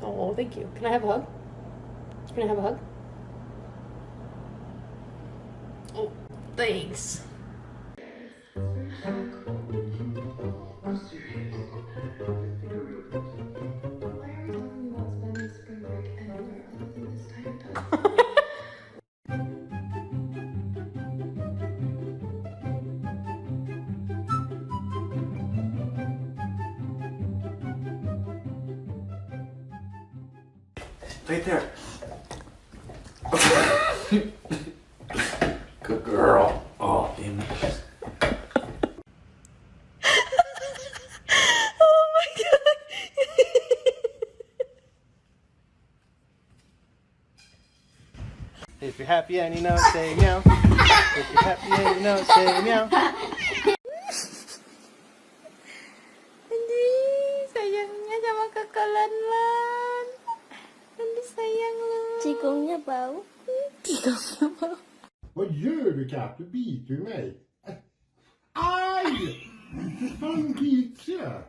Oh, thank you. Can I have a hug? Can I have a hug? Oh, thanks. Right there. Good girl. Oh, damn it. Oh my god. If you're happy and you know it, say meow. If you're happy and you know it, say meow. Andi, sayangnya sama kakak Lan. Andi sayang lu. Cikungnya bau. Cikungnya bau. Vad gör du katt? Du biter ju mig. Aj! Han biter.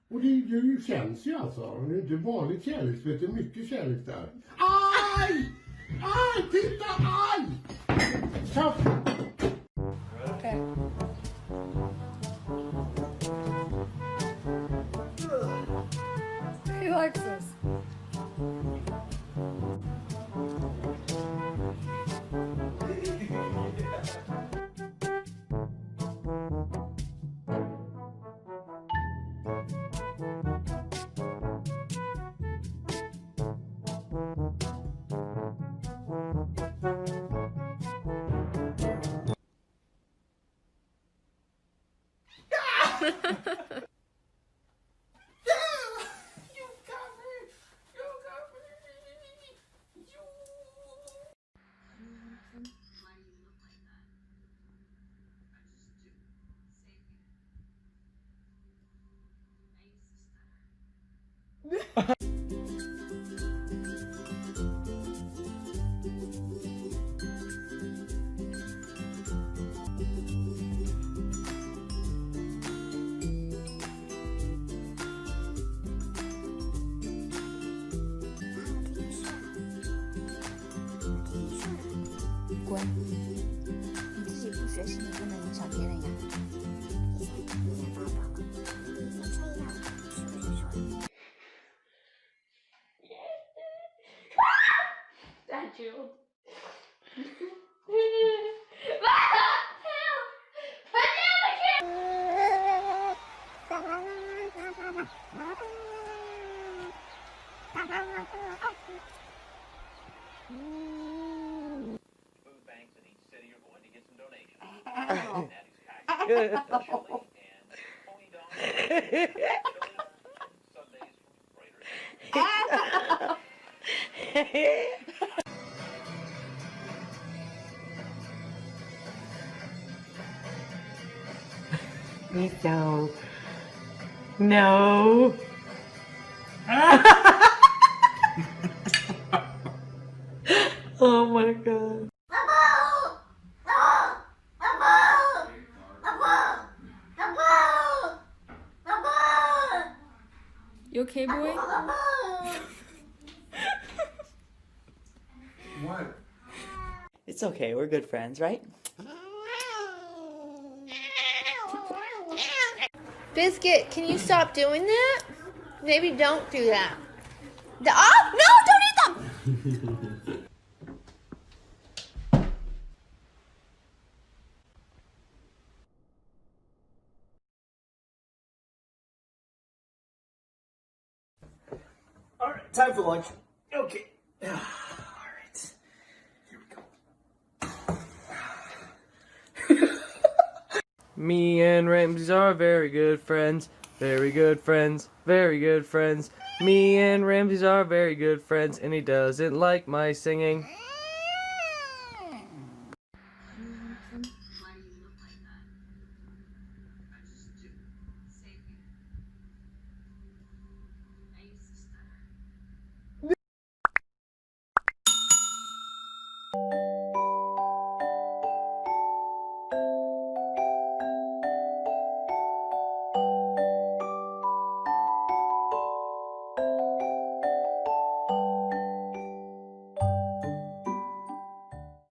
Och det känns ju alltså. Det är inte vanligt kärleksbete, det är mycket kärlek där. Aj! Aj! Titta! Aj! Katt! Okay. He likes this.滚！你自己不学习，你不能影响别人呀。Statue. So, no. Oh my god. You okay, boy? What? It's okay, we're good friends, right? Biscuit, can you stop doing that? Maybe don't do that. Oh, no, don't eat them! Alright, time for lunch. Okay. Alright. Here we go. Me and Ramsey are very good friends. Very good friends. Very good friends. Me and Ramsey are very good friends. And he doesn't like my singing.